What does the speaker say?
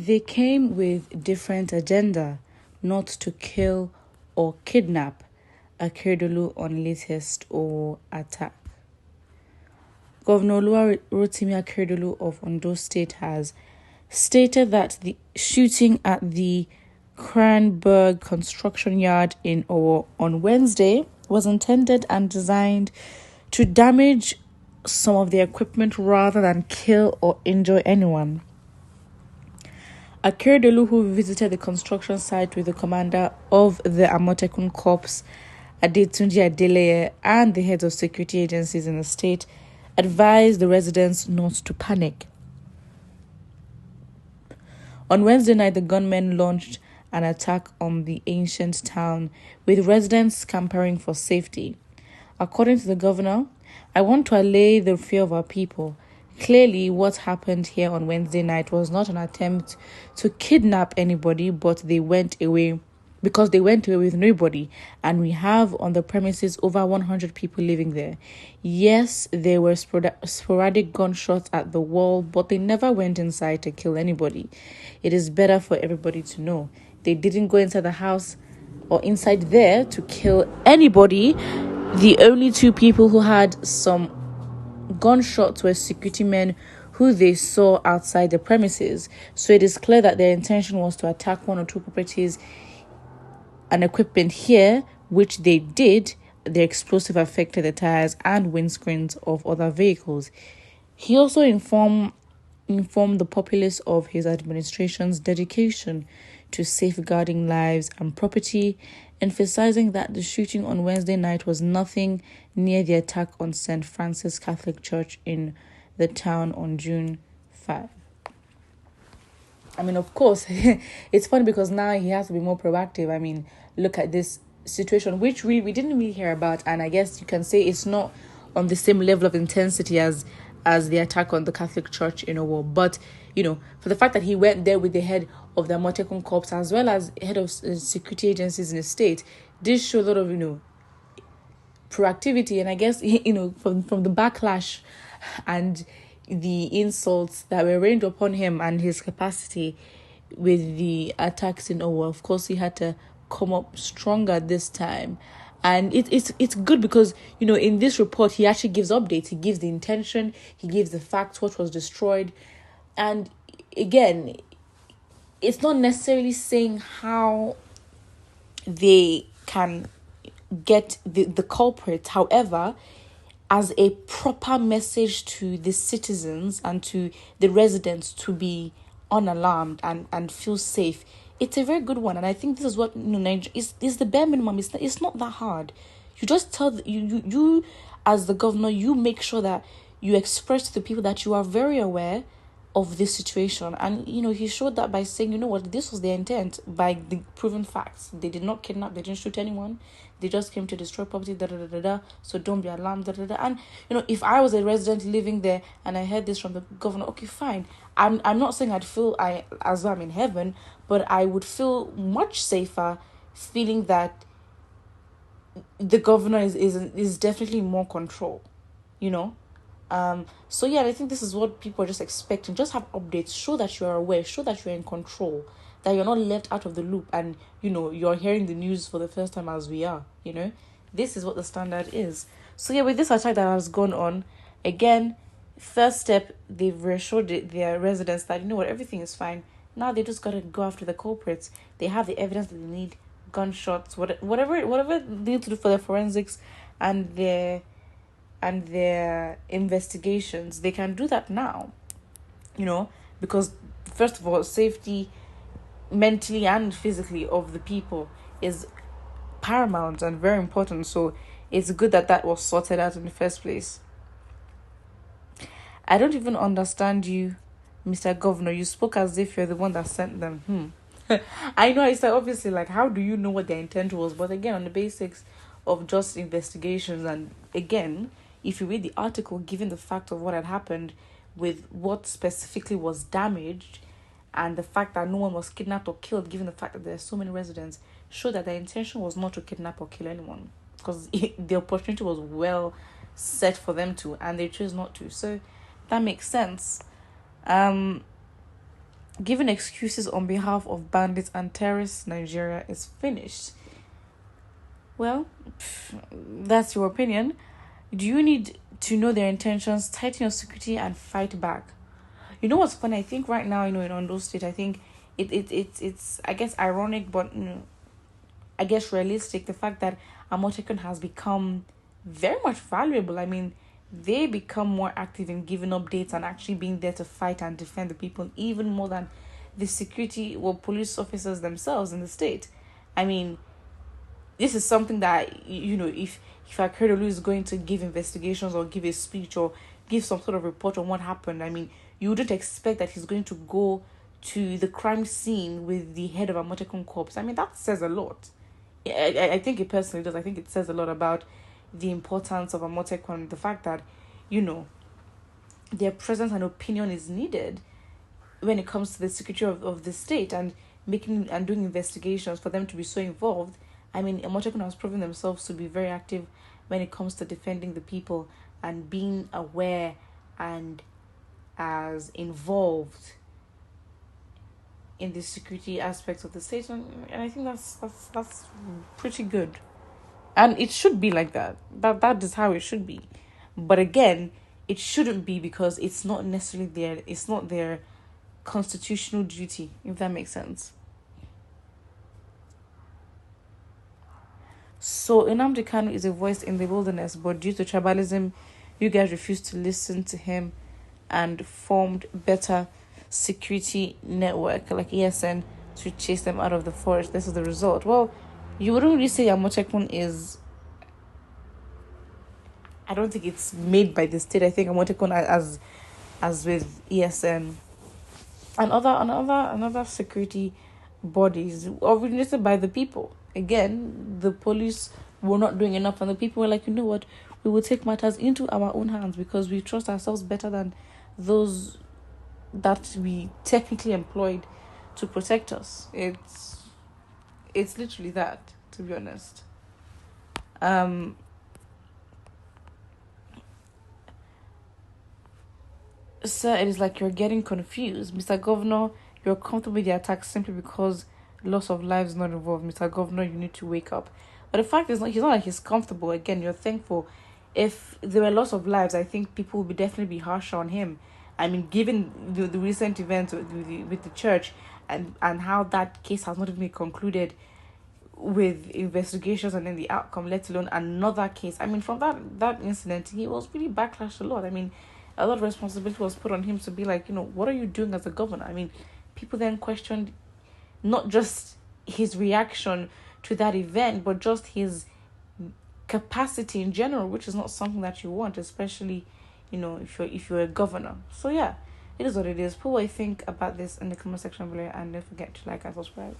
They came with different agenda, not to kill or kidnap. AKEREDOLU on latest OWO attack. Governor Rotimi AKEREDOLU of Ondo State has stated that the shooting at the Cranberg construction yard in OWO on Wednesday was intended and designed to damage some of the equipment rather than kill or injure anyone. AKEREDOLU, who visited the construction site with the commander of the Amotekun Corps, Adetunji Adeleye, and the heads of security agencies in the state, advised the residents not to panic. On Wednesday night, the gunmen launched an attack on the ancient town, with residents scampering for safety. According to the governor, "I want to allay the fear of our people. Clearly, what happened here on Wednesday night was not an attempt to kidnap anybody, but they went away with nobody, and we have on the premises over 100 people living there. Yes, there were sporadic gunshots at the wall, but they never went inside to kill anybody. It is better for everybody to know. They didn't go inside the house or inside there to kill anybody. The only two people who had some gunshots were security men who they saw outside the premises. So it is clear that their intention was to attack one or two properties and equipment here, which they did. The explosive affected the tires and windscreens of other vehicles." He also informed the populace of his administration's dedication to safeguarding lives and property, emphasizing that the shooting on Wednesday night was nothing near the attack on St. Francis Catholic Church in the town on June 5. I mean, of course, it's funny because now he has to be more proactive. I mean, look at this situation, which we didn't really hear about. And I guess you can say it's not on the same level of intensity as the attack on the Catholic Church in OWO. But, for the fact that he went there with the head of the Amotekun Corps as well as head of security agencies in the state, this show a lot of, proactivity. And I guess, from the backlash and the insults that were rained upon him and his capacity with the attacks in OWO, of course, he had to come up stronger this time. And it's good because, in this report, he actually gives updates. He gives the intention, he gives the facts, what was destroyed. And again, it's not necessarily saying how they can get the culprits. However, as a proper message to the citizens and to the residents to be unalarmed and feel safe, it's a very good one. And I think this is what is the bare minimum. It's not that hard. You just tell you as the governor, you make sure that you express to the people that you are very aware of this situation. And he showed that by saying, this was their intent by the proven facts. They did not kidnap, they didn't shoot anyone, they just came to destroy property, so don't be alarmed, And if I was a resident living there and I heard this from the governor, okay, fine. I'm not saying I'd feel as though I'm in heaven, but I would feel much safer feeling that the governor is definitely more control, So yeah, I think this is what people are just expecting. Just have updates, show that you are aware, show that you're in control, that you're not left out of the loop, and you're hearing the news for the first time as we are. This is what the standard is. So yeah, with this attack that has gone on, again, first step, they've reassured their residents that everything is fine. Now they just gotta go after the culprits. They have the evidence that they need, gunshots, whatever they need to do for the forensics and their investigations. They can do that now, because first of all, safety mentally and physically of the people is paramount and very important. So it's good that was sorted out in the first place. I don't even understand you, Mr. Governor. You spoke as if you're the one that sent them. I know, it's obviously how do you know what their intent was? But again, on the basics of just investigations, and again, if you read the article, given the fact of what had happened with what specifically was damaged and the fact that no one was kidnapped or killed, given the fact that there are so many residents, show that their intention was not to kidnap or kill anyone, because the opportunity was well set for them to, and they chose not to. So that makes sense. Giving excuses on behalf of bandits and terrorists, Nigeria is finished. Well, that's your opinion. Do you need to know their intentions, tighten your security, and fight back? You know what's funny? I think right now, in Ondo State, I think it's I guess ironic, but I guess realistic. The fact that Amotekun has become very much valuable. I mean, they become more active in giving updates and actually being there to fight and defend the people, even more than the security or police officers themselves in the state. I mean, this is something that if AKEREDOLU is going to give investigations or give a speech or give some sort of report on what happened, I mean, you wouldn't expect that he's going to go to the crime scene with the head of a Motekun corps. I mean, that says a lot. I think it personally does. I think it says a lot about the importance of a Motekun, the fact that, their presence and opinion is needed when it comes to the security of the state and making and doing investigations for them to be so involved. I mean, Emotekun has proven themselves to be very active when it comes to defending the people and being aware and as involved in the security aspects of the state, and I think that's pretty good, and it should be like that. That is how it should be, but again, it shouldn't be because it's not necessarily their constitutional duty, if that makes sense. So Nnamdi Kanu is a voice in the wilderness, but due to tribalism, you guys refused to listen to him and formed better security network like ESN to chase them out of the forest. This is the result. Well, you wouldn't really say Amotekun is. I don't think it's made by the state. I think Amotekun as with ESN and another security bodies originated by the people. Again, the police were not doing enough, and the people were like, you know what, we will take matters into our own hands because we trust ourselves better than those that we technically employed to protect us. It's literally that, to be honest. Sir, it is like you're getting confused. Mr. Governor, you're comfortable with the attack simply because loss of lives not involved. Mr. Governor, you need to wake up. But the fact is, he's not like he's comfortable. Again, you're thankful. If there were loss of lives, I think people would definitely be harsher on him. I mean, given the recent events with the church and how that case has not even been concluded with investigations and then the outcome, let alone another case. I mean, from that incident, he was really backlashed a lot. I mean, a lot of responsibility was put on him to be like, what are you doing as a governor? I mean, people then questioned not just his reaction to that event, but just his capacity in general, which is not something that you want, especially, if you're a governor. So yeah, it is what it is. Put what you think about this in the comment section below, and don't forget to like and subscribe.